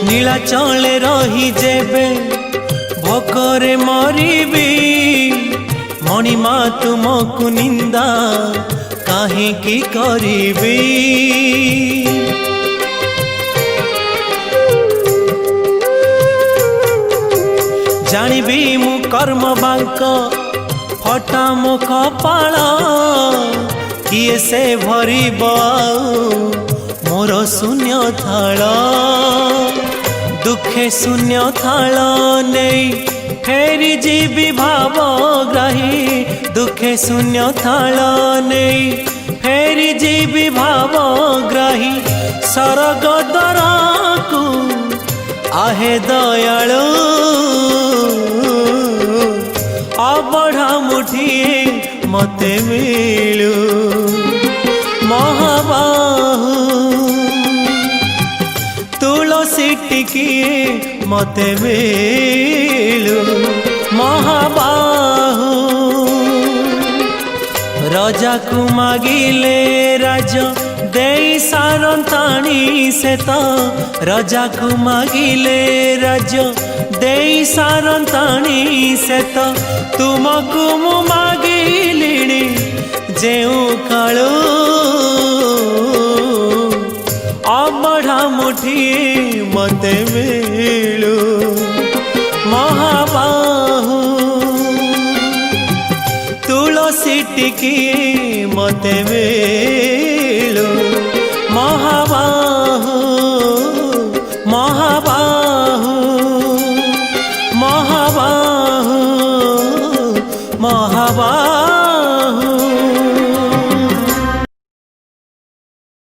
नीलाचले रही जेबे भोकरे मरिबी मणिमा तुमको निंदा काहे की करिबी। जानिबी मु कर्म बांक फटा मो कपाल किए से भरिब मोर शून्य थाल। दुखे शून्य थाल नहीं फेरी जीवी भावग्राही। दुखे शून्य थाल नहीं फेरी जीवी भावग्राही। सरग दरकू आहे दयालु अबढ़ा मुठिए मते मिलू। महाबाहु तुलसी टिकिए मते मिलू। महाबाहु राजा को मागिले राज दे सारंताणी से तो। राजा को मागिले राज दे सारंताणी से तो। तुमको मु मागिलिणी जेऊ कालू अबढ़ा मुठिए मते मिलू। महाबाहु तुलसी टिकिए मते मिलू।